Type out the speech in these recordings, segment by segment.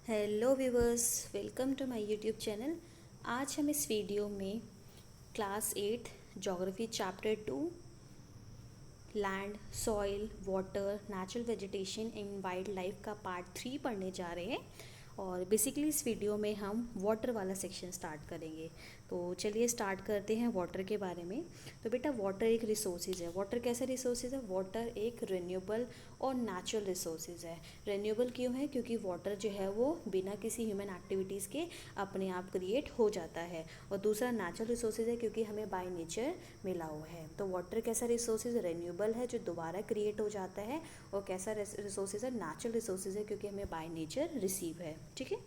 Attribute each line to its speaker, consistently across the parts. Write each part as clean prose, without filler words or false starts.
Speaker 1: Hello viewers, welcome to my YouTube channel. आज हम इस वीडियो में class 8 geography chapter 2 land, soil, water, natural vegetation and wild life का part 3 पढ़ने जा रहे हैं। और बेसिकली इस वीडियो में हम वाटर वाला सेक्शन स्टार्ट करेंगे। तो चलिए स्टार्ट करते हैं वाटर के बारे में। तो बेटा, वाटर एक रिसोर्सेज है। वाटर कैसा रिसोर्सेज है? वाटर एक रिन्यूएबल और नेचुरल रिसोर्सेज है। रिन्यूएबल क्यों है? क्योंकि वाटर जो है वो बिना किसी ह्यूमन एक्टिविटीज़ के अपने आप क्रिएट हो जाता है। और दूसरा नेचुरल रिसोर्सेज है क्योंकि हमें बाय नेचर मिला हुआ है। तो वाटर कैसा रिसोर्सेज? रिन्यूएबल है, जो दोबारा क्रिएट हो जाता है। और कैसा रिसोर्सेज है? नेचुरल रिसोर्सेज है क्योंकि हमें बाय नेचर रिसीव है। ठीक है।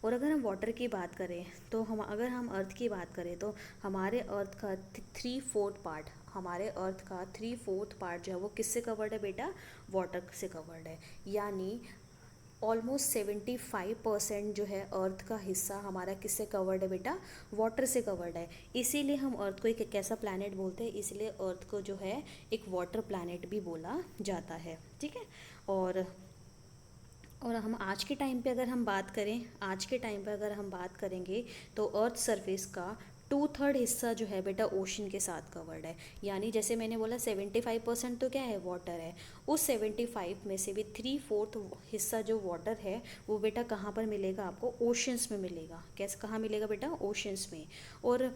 Speaker 1: और अगर हम वाटर की बात करें तो अगर हम अर्थ की बात करें तो हमारे अर्थ का 3/4 पार्ट, हमारे अर्थ का 3/4 पार्ट जो है वो किससे कवर्ड है बेटा? वाटर से कवर्ड है। यानी ऑलमोस्ट 75% जो है अर्थ का हिस्सा हमारा किससे कवर्ड है बेटा? वाटर से कवर्ड है। इसीलिए हम अर्थ को एक कैसा प्लैनेट बोलते हैं? इसलिए अर्थ को जो है एक वाटर प्लैनेट भी बोला जाता है। ठीक है। और हम आज के टाइम पे अगर हम बात करें, आज के टाइम पे अगर हम बात करेंगे तो अर्थ सरफेस का 2/3 हिस्सा जो है बेटा ओशन के साथ कवर्ड है। यानी जैसे मैंने बोला 75% तो क्या है? वाटर है। उस 75 में से भी 3/4 हिस्सा जो वाटर है वो बेटा कहाँ पर मिलेगा आपको? ओशंस में मिलेगा। कैसे, कहाँ मिलेगा बेटा? ओशंस में। और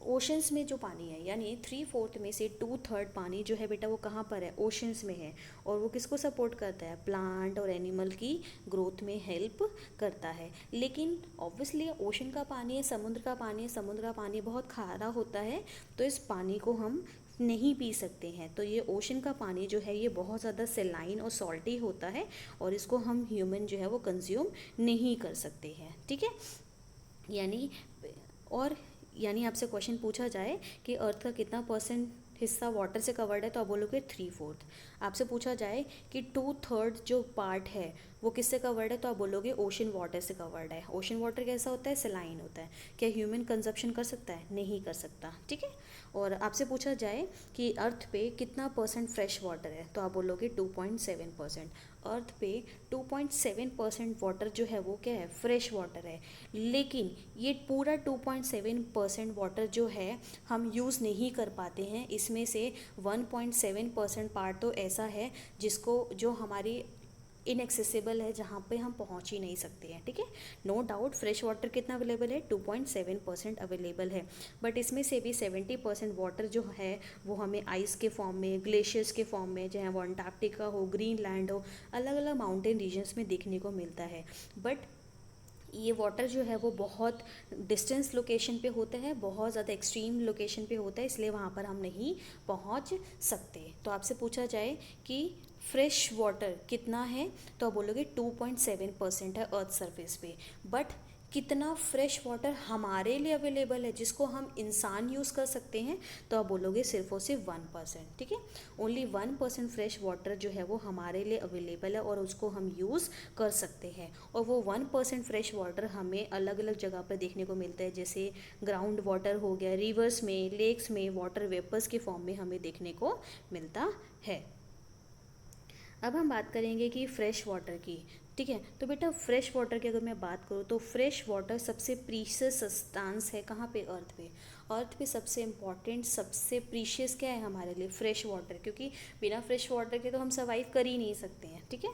Speaker 1: ओशंस में जो पानी है, यानी 3/4 में से 2/3 पानी जो है बेटा वो कहाँ पर है? ओशंस में है। और वो किसको सपोर्ट करता है? प्लांट और एनिमल की ग्रोथ में हेल्प करता है। लेकिन ऑब्वियसली ओशन का पानी है, समुद्र का पानी है, समुद्र का पानी बहुत खारा होता है, तो इस पानी को हम नहीं पी सकते हैं। तो ये ओशन का पानी जो है ये बहुत ज़्यादा सेलाइन और सॉल्टी होता है, और इसको हम ह्यूमन जो है वो कंज्यूम नहीं कर सकते हैं। ठीक है। यानी और यानी आपसे क्वेश्चन पूछा जाए कि अर्थ का कितना परसेंट हिस्सा वाटर से कवर्ड है, तो आप बोलोगे 3/4। आपसे पूछा जाए कि 2/3 जो पार्ट है वो किससे कवर्ड है, तो आप बोलोगे ओशन वाटर से कवर्ड है। ओशन वाटर कैसा होता है? सेलाइन होता है। क्या ह्यूमन कंजप्शन कर सकता है? नहीं कर सकता। ठीक है। और आपसे पूछा जाए कि अर्थ पे कितना परसेंट फ्रेश वाटर है, तो आप बोलोगे 2.7%। अर्थ पे 2.7% वाटर जो है वो क्या है? फ्रेश वाटर है। लेकिन ये पूरा 2.7% वाटर जो है हम यूज़ नहीं कर पाते हैं। इसमें से 1.7% पार्ट तो ऐसा है जिसको, जो हमारी इनएक्सेसिबल है, जहाँ पे हम पहुँच ही नहीं सकते हैं। ठीक है। नो डाउट फ्रेश वाटर कितना अवेलेबल है? 2.7% अवेलेबल है। बट इसमें से भी 70% वाटर जो है वो हमें आइस के फॉर्म में, ग्लेशियर्स के फॉर्म में, चाहे वो अंटार्कटिका हो, ग्रीनलैंड हो, अलग अलग माउंटेन रीजन्स में देखने को मिलता है। बट ये वाटर जो है वो बहुत डिस्टेंस लोकेशन पे होता है, बहुत ज़्यादा एक्सट्रीम लोकेशन पे होता है, इसलिए वहाँ पर हम नहीं पहुँच सकते। तो आपसे पूछा जाए कि फ्रेश वाटर कितना है, तो आप बोलोगे 2.7% है अर्थ सरफेस पे। बट कितना फ्रेश वाटर हमारे लिए अवेलेबल है जिसको हम इंसान यूज़ कर सकते हैं, तो आप बोलोगे सिर्फ और सिर्फ 1%। ठीक है। ओनली 1% फ्रेश वाटर जो है वो हमारे लिए अवेलेबल है और उसको हम यूज़ कर सकते हैं। और वो 1% फ्रेश वाटर हमें अलग अलग जगह पर देखने को मिलता है, जैसे ग्राउंड वाटर हो गया, रिवर्स में, लेक्स में, वाटर वेपर्स के फॉर्म में हमें देखने को मिलता है। अब हम बात करेंगे कि फ्रेश वाटर की। ठीक है। तो बेटा, फ्रेश वाटर की अगर मैं बात करूँ तो फ्रेश वाटर सबसे प्रीशियस सब्सटेंस है कहाँ पे? अर्थ पे। अर्थ पे सबसे इम्पॉर्टेंट, सबसे प्रीशियस क्या है हमारे लिए? Fresh water. क्योंकि बिना फ्रेश वाटर के तो हम सर्वाइव कर ही नहीं सकते हैं। ठीक है।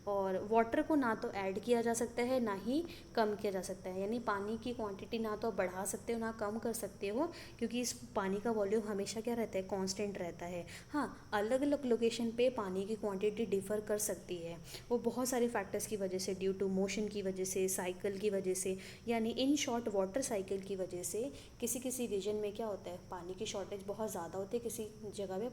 Speaker 1: और वाटर को ना तो ऐड किया जा सकता है, ना ही कम किया जा सकता है। यानी पानी की क्वांटिटी ना तो आप बढ़ा सकते हो ना कम कर सकते हो, क्योंकि इस पानी का वॉल्यूम हमेशा क्या रहता है? कांस्टेंट रहता है। हाँ, अलग अलग लोकेशन पे पानी की क्वांटिटी डिफ़र कर सकती है, वो बहुत सारे फैक्टर्स की वजह से, ड्यू टू मोशन की वजह से, साइकिल की वजह से, यानी इन शॉर्ट वाटर साइकिल की वजह से किसी किसी रीजन में क्या होता है? पानी की शॉर्टेज बहुत ज़्यादा होती है, किसी जगह पे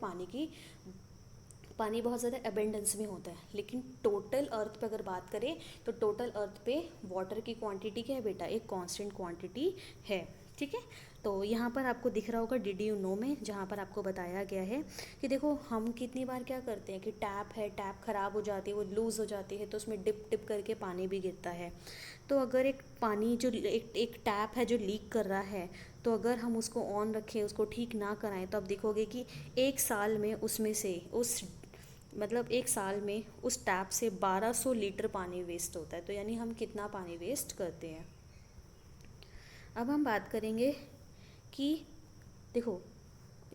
Speaker 1: पानी बहुत ज़्यादा अबेंडेंस में होता है। लेकिन टोटल अर्थ पे अगर बात करें तो टोटल अर्थ पे वाटर की क्वांटिटी क्या है बेटा? एक कांस्टेंट क्वांटिटी है। ठीक है। तो यहाँ पर आपको दिख रहा होगा डिड यू नो में, जहाँ पर आपको बताया गया है कि देखो हम कितनी बार क्या करते हैं कि टैप है, टैप ख़राब हो जाती है, वो लूज़ हो जाती है, तो उसमें डिप डिप करके पानी भी गिरता है। तो अगर एक पानी जो एक टैप है जो लीक कर रहा है, तो अगर हम उसको ऑन रखें, उसको ठीक ना कराएं, तो आप देखोगे कि एक साल में उसमें से मतलब एक साल में उस टैप से 1200 लीटर पानी वेस्ट होता है, तो यानी हम कितना पानी वेस्ट करते हैं। अब हम बात करेंगे कि देखो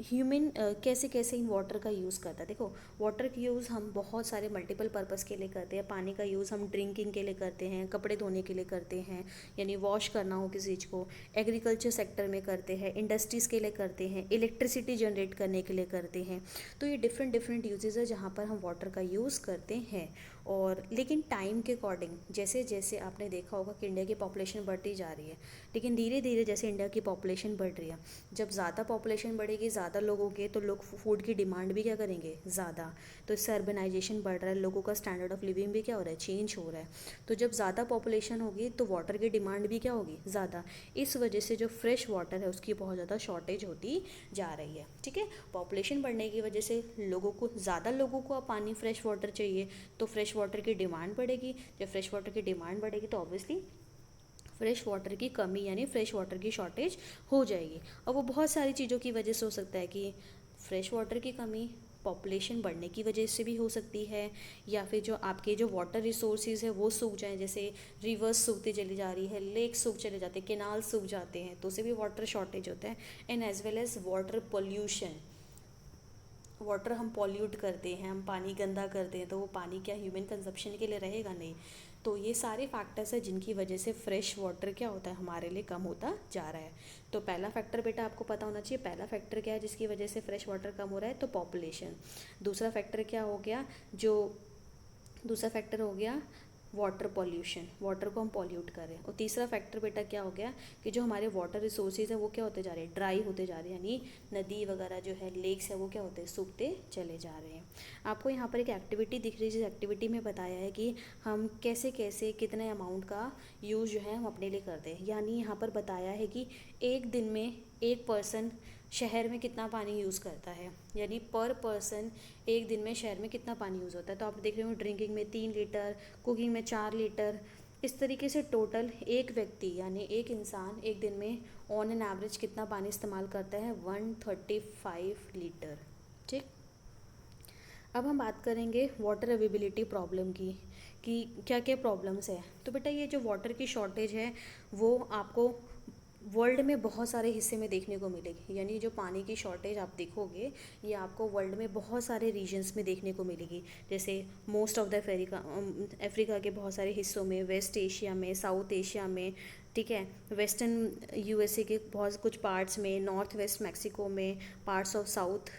Speaker 1: ह्यूमन कैसे कैसे इन वाटर का यूज़ करता है। देखो वाटर का यूज़ हम बहुत सारे मल्टीपल पर्पस के लिए करते हैं। पानी का यूज़ हम ड्रिंकिंग के लिए करते हैं, कपड़े धोने के लिए करते हैं, यानी वॉश करना हो किसी चीज़ को, एग्रीकल्चर सेक्टर में करते हैं, इंडस्ट्रीज़ के लिए करते हैं, इलेक्ट्रिसिटी जनरेट करने के लिए करते हैं। तो ये डिफरेंट डिफरेंट यूजेस है जहाँ पर हम वाटर का यूज़ करते हैं। और लेकिन टाइम के अकॉर्डिंग जैसे जैसे आपने देखा होगा कि इंडिया की पॉपुलेशन बढ़ती जा रही है, लेकिन धीरे धीरे जैसे इंडिया की पॉपुलेशन बढ़ रही है, जब ज़्यादा पॉपुलेशन बढ़ेगी, ज़्यादा लोग होंगे, तो लोग फूड की डिमांड भी क्या करेंगे, ज़्यादा। तो इससे अर्बनाइजेशन बढ़ रहा है, लोगों का स्टैंडर्ड ऑफ लिविंग भी क्या हो रहा है, चेंज हो रहा है। तो जब ज़्यादा पॉपुलेशन होगी तो वाटर की डिमांड भी क्या होगी, ज़्यादा। इस वजह से जो फ्रेश वाटर है उसकी बहुत ज़्यादा शॉर्टेज होती जा रही है। ठीक है, पॉपुलेशन बढ़ने की वजह से ज़्यादा लोगों को अब पानी फ्रेश वाटर चाहिए, तो फ्रेश वाटर की डिमांड बढ़ेगी। जब फ्रेश वाटर की डिमांड बढ़ेगी तो ऑब्वियसली फ्रेश वाटर की कमी यानी फ्रेश वाटर की शॉर्टेज हो जाएगी। और वो बहुत सारी चीज़ों की वजह से हो सकता है कि फ्रेश वाटर की कमी पॉपुलेशन बढ़ने की वजह से भी हो सकती है, या फिर जो आपके जो वाटर रिसोर्सेज है वो सूख जाएं, जैसे रिवर्स सूखती चली जा रही है, लेक सूख चले जाते हैं, केनाल सूख जाते हैं, तो उससे भी वाटर शॉर्टेज होता है। And as well as water pollution, water हम पॉल्यूट करते हैं, हम पानी गंदा करते हैं, तो वो पानी क्या ह्यूमन कंजप्शन के लिए रहेगा, नहीं। तो ये सारे फैक्टर्स है जिनकी वजह से फ्रेश वाटर क्या होता है, हमारे लिए कम होता जा रहा है। तो पहला फैक्टर बेटा आपको पता होना चाहिए, पहला फैक्टर क्या है जिसकी वजह से फ्रेश वाटर कम हो रहा है, तो पॉपुलेशन। दूसरा फैक्टर क्या हो गया, जो दूसरा फैक्टर हो गया वाटर पॉल्यूशन, वाटर को हम पॉल्यूट कर रहे हैं। और तीसरा फैक्टर बेटा क्या हो गया कि जो हमारे वाटर रिसोर्सेज है वो क्या होते जा रहे हैं, ड्राई होते जा रहे हैं, यानी नदी वगैरह जो है, लेक्स है, वो क्या होते हैं, सूखते चले जा रहे हैं। आपको यहाँ पर एक एक्टिविटी दिख रही है, जिस एक्टिविटी में बताया है कि हम कैसे कैसे कितने अमाउंट का यूज़ जो है हम अपने लिए करते हैं। यानी यहाँ पर बताया है कि एक दिन में एक पर्सन शहर में कितना पानी यूज़ करता है, यानी पर पर्सन एक दिन में शहर में कितना पानी यूज़ होता है। तो आप देख रहे हो ड्रिंकिंग में 3 लीटर, कुकिंग में 4 लीटर, इस तरीके से टोटल एक व्यक्ति यानी एक इंसान एक दिन में ऑन एन एवरेज कितना पानी इस्तेमाल करता है, 135 लीटर। ठीक, अब हम बात करेंगे वाटर अवेलेबिलिटी प्रॉब्लम की, कि क्या क्या प्रॉब्लम्स है। तो बेटा ये जो वाटर की शॉर्टेज है वो आपको वर्ल्ड में बहुत सारे हिस्से में देखने को मिलेगी, यानी जो पानी की शॉर्टेज आप देखोगे ये आपको वर्ल्ड में बहुत सारे रीजन्स में देखने को मिलेगी। जैसे मोस्ट ऑफ द अफ्रीका के बहुत सारे हिस्सों में, वेस्ट एशिया में, साउथ एशिया में, ठीक है, वेस्टर्न यूएसए के बहुत कुछ पार्ट्स में, नॉर्थ वेस्ट मैक्सिको में, पार्ट्स ऑफ साउथ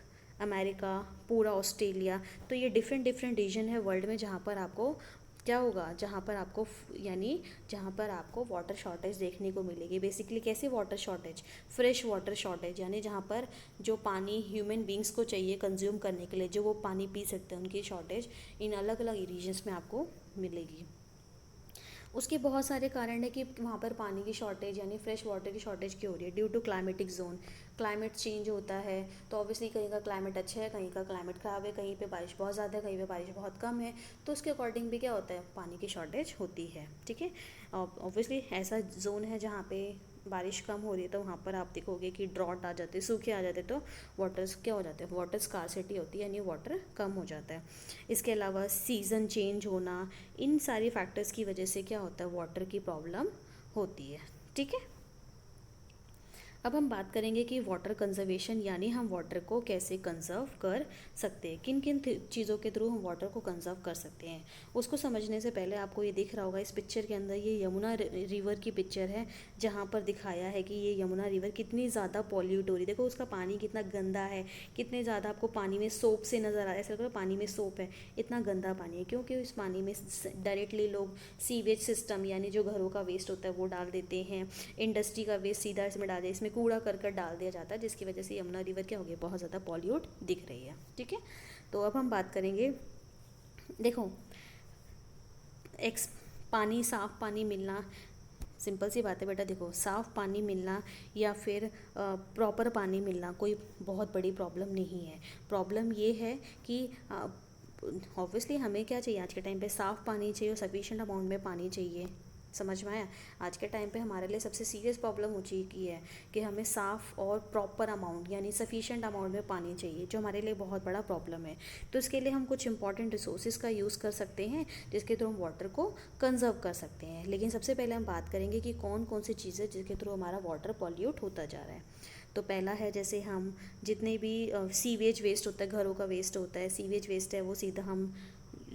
Speaker 1: अमेरिका, पूरा ऑस्ट्रेलिया। तो ये डिफरेंट डिफरेंट रीजन है वर्ल्ड में जहाँ पर आपको क्या होगा, जहाँ पर आपको यानी जहाँ पर आपको वाटर शॉर्टेज देखने को मिलेगी। बेसिकली कैसी water shortage, fresh water shortage, यानी जहाँ पर जो पानी ह्यूमन बींग्स को चाहिए कंज्यूम करने के लिए, जो वो पानी पी सकते हैं, उनकी शॉर्टेज इन अलग अलग रीजन्स में आपको मिलेगी। उसके बहुत सारे कारण है कि वहाँ पर पानी की शॉर्टेज यानी फ्रेश वाटर की शॉर्टेज क्यों हो रही है, due to climatic zone. Climate change होता है तो ऑब्वियसली कहीं का क्लाइमेट अच्छा है, कहीं का क्लाइमेट ख़राब है, कहीं पे बारिश बहुत ज़्यादा है, कहीं पे बारिश बहुत कम है, तो उसके अकॉर्डिंग भी क्या होता है, पानी की शॉर्टेज होती है। ठीक है, ऑब्वियसली ऐसा जोन है जहाँ पे बारिश कम हो रही है तो वहाँ पर आप देखोगे कि ड्रॉट आ जाते, सूखे आ जाते, तो वाटर्स क्या हो जाते हैं, वाटर स्कार्सिटी होती है, यानी वाटर कम हो जाता है। इसके अलावा सीज़न चेंज होना, इन सारी फैक्टर्स की वजह से क्या होता है, वाटर की प्रॉब्लम होती है। ठीक है, अब हम बात करेंगे कि वाटर कंजर्वेशन यानी हम वाटर को कैसे कंजर्व कर सकते हैं, किन किन चीज़ों के थ्रू हम वाटर को कंजर्व कर सकते हैं। उसको समझने से पहले आपको ये दिख रहा होगा इस पिक्चर के अंदर, ये यमुना रिवर की पिक्चर है जहाँ पर दिखाया है कि ये यमुना रिवर कितनी ज़्यादा पॉल्यूट हो रही है। देखो उसका पानी कितना गंदा है, कितने ज़्यादा आपको पानी में सोप से नज़र आ रहा है, ऐसा लग रहा है पानी में सोप है, इतना गंदा पानी है। क्योंकि इस पानी में डायरेक्टली लोग सीवेज सिस्टम यानी जो घरों का वेस्ट होता है वो डाल देते हैं, इंडस्ट्री का वेस्ट सीधा इसमें डाल दिया, इसमें कूड़ा करकट डाल दिया जाता है, जिसकी वजह से यमुना रिवर क्या हो गई, बहुत ज़्यादा पॉल्यूट दिख रही है। ठीक है, तो अब हम बात करेंगे, देखो एक्स पानी, साफ पानी मिलना, सिंपल सी बात है बेटा। देखो साफ़ पानी मिलना या फिर प्रॉपर पानी मिलना कोई बहुत बड़ी प्रॉब्लम नहीं है। प्रॉब्लम ये है कि ऑब्वियसली हमें क्या चाहिए, आज के टाइम पे साफ़ पानी चाहिए और सफिशिएंट अमाउंट में पानी चाहिए। समझ में आया। आज के टाइम पे हमारे लिए सबसे सीरियस प्रॉब्लम हो चुकी है कि हमें साफ़ और प्रॉपर अमाउंट यानी सफिशिएंट अमाउंट में पानी चाहिए, जो हमारे लिए बहुत बड़ा प्रॉब्लम है। तो इसके लिए हम कुछ इंपॉर्टेंट रिसोर्सेज का यूज़ कर सकते हैं जिसके थ्रू हम वाटर को कंजर्व कर सकते हैं। लेकिन सबसे पहले हम बात करेंगे कि कौन कौन सी चीज़ें जिसके थ्रू हमारा वाटर पॉल्यूट होता जा रहा है। तो पहला है जैसे हम जितने भी सीवेज वेस्ट होता है, घरों का वेस्ट होता है, सीवेज वेस्ट है वो सीधा हम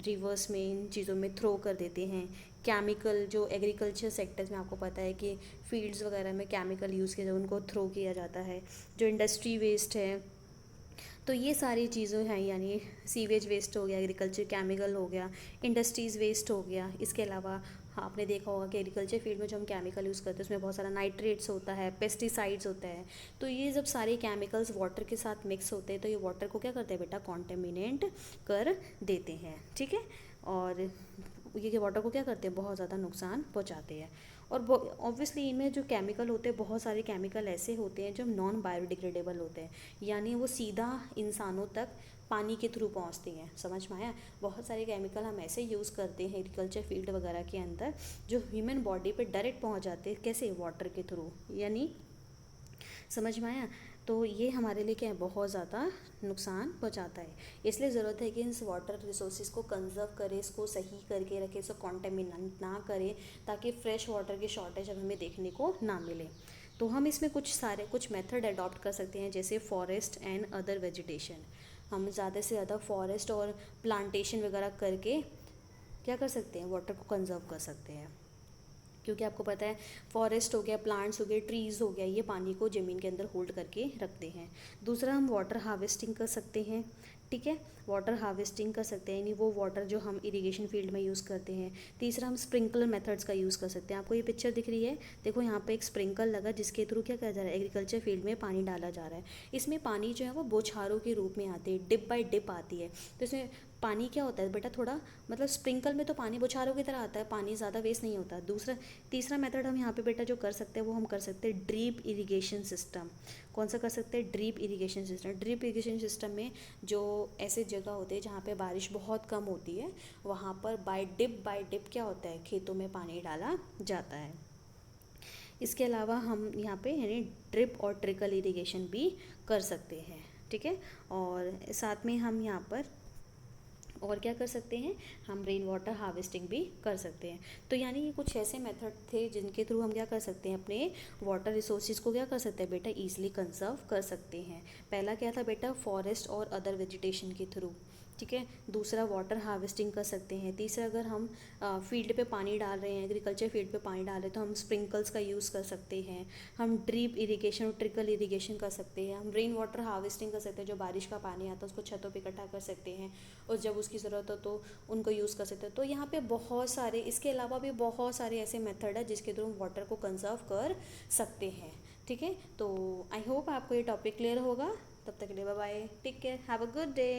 Speaker 1: रिवर्स में इन चीज़ों में थ्रो कर देते हैं। केमिकल जो एग्रीकल्चर सेक्टर्स में आपको पता है कि फील्ड्स वगैरह में केमिकल यूज़ किया जाता है, उनको थ्रो किया जाता है। जो इंडस्ट्री वेस्ट है, तो ये सारी चीज़ें हैं, यानी सीवेज वेस्ट हो गया, एग्रीकल्चर केमिकल हो गया, इंडस्ट्रीज़ वेस्ट हो गया। इसके अलावा आपने देखा होगा कि एग्रीकल्चर फील्ड में जो हम केमिकल यूज़ करते हैं उसमें बहुत सारा नाइट्रेट्स होता है, पेस्टिसाइड्स होता है। तो ये जब सारे केमिकल्स वाटर के साथ मिक्स होते हैं तो ये वाटर को क्या करते हैं बेटा, कॉन्टेमिनेट कर देते हैं, ठीक है। और ये वाटर को क्या करते हैं, बहुत ज़्यादा नुकसान पहुँचाते हैं। और ऑब्वियसली इनमें जो केमिकल होते हैं, बहुत सारे केमिकल ऐसे होते हैं जो नॉन बायोडिग्रेडेबल होते हैं, यानी वो सीधा इंसानों तक पानी के थ्रू पहुंचती हैं। समझ में आया। बहुत सारे केमिकल हम ऐसे यूज़ करते हैं एग्रीकल्चर फील्ड वगैरह के अंदर जो ह्यूमन बॉडी पे डायरेक्ट पहुंच जाते हैं, कैसे, वाटर के थ्रू, यानी समझ में आया। तो ये हमारे लिए क्या है, बहुत ज़्यादा नुकसान पहुंचाता है। इसलिए ज़रूरत है कि इस वाटर रिसोर्सेज को कंजर्व करें, इसको सही करके रखें, इसको कॉन्टेमिनेट ना करें, ताकि फ्रेश वाटर की शॉर्टेज अब हमें देखने को ना मिले। तो हम इसमें कुछ मेथड अडॉप्ट कर सकते हैं, जैसे फॉरेस्ट एंड अदर वेजिटेशन। हम ज़्यादा से ज़्यादा फॉरेस्ट और प्लांटेशन वगैरह करके क्या कर सकते हैं, वाटर को कंजर्व कर सकते हैं। क्योंकि आपको पता है फॉरेस्ट हो गया, प्लांट्स हो गए, ट्रीज़ हो गया, ये पानी को ज़मीन के अंदर होल्ड करके रखते हैं। दूसरा, हम वाटर हार्वेस्टिंग कर सकते हैं, ठीक है। वाटर हार्वेस्टिंग कर सकते हैं, यानी वो वाटर जो हम इरिगेशन फील्ड में यूज़ करते हैं। तीसरा, हम स्प्रिंकलर मेथड्स का यूज़ कर सकते हैं। आपको ये पिक्चर दिख रही है, देखो यहाँ पे एक स्प्रिंकल लगा जिसके थ्रू क्या किया जा रहा है, एग्रीकल्चर फील्ड में पानी डाला जा रहा है। इसमें पानी जो है वो बौछारों के रूप में आती है, डिप बाय डिप आती है। तो इसमें पानी क्या होता है बेटा, थोड़ा मतलब स्प्रिंकल में तो पानी बौछारों की तरह आता है, पानी ज़्यादा वेस्ट नहीं होता। तीसरा मेथड हम यहाँ पे बेटा जो कर सकते हैं वो हम कर सकते हैं ड्रीप इरिगेशन सिस्टम। कौन सा कर सकते हैं, drip irrigation system. Drip irrigation system में जो ऐसे जगह होते हैं जहाँ पे बारिश बहुत कम होती है, वहाँ पर बाय डिप क्या होता है, खेतों में पानी डाला जाता है। इसके अलावा हम यहाँ पे यानी ड्रिप और ट्रिकल इरिगेशन भी कर सकते हैं, ठीक है। और साथ में हम यहाँ पर और क्या कर सकते हैं, हम रेन वाटर हार्वेस्टिंग भी कर सकते हैं। तो यानी ये कुछ ऐसे मेथड थे जिनके थ्रू हम क्या कर सकते हैं, अपने वाटर रिसोर्सेज को क्या कर सकते हैं बेटा, ईजिली कंजर्व कर सकते हैं। पहला क्या था बेटा, फॉरेस्ट और अदर वेजिटेशन के थ्रू, ठीक है। दूसरा, वाटर हार्वेस्टिंग कर सकते हैं। तीसरा, अगर हम फील्ड पे पानी डाल रहे हैं, एग्रीकल्चर फील्ड पे पानी डाल रहे हैं, तो हम स्प्रिंकल्स का यूज़ कर सकते हैं। हम ड्रीप इरिगेशन और ट्रिकल इरिगेशन कर सकते हैं। हम रेन वाटर हार्वेस्टिंग कर सकते हैं, जो बारिश का पानी आता है उसको छतों पे इकट्ठा कर सकते हैं और जब उसकी ज़रूरत हो तो उनको यूज़ कर सकते हैं। तो यहाँ पे बहुत सारे, इसके अलावा भी बहुत सारे ऐसे मेथड है जिसके थ्रू हम वाटर को कंजर्व कर सकते हैं, ठीक है। तो आई होप आपको ये टॉपिक क्लियर होगा। तब तक के लिए bye bye, take care, have a good day.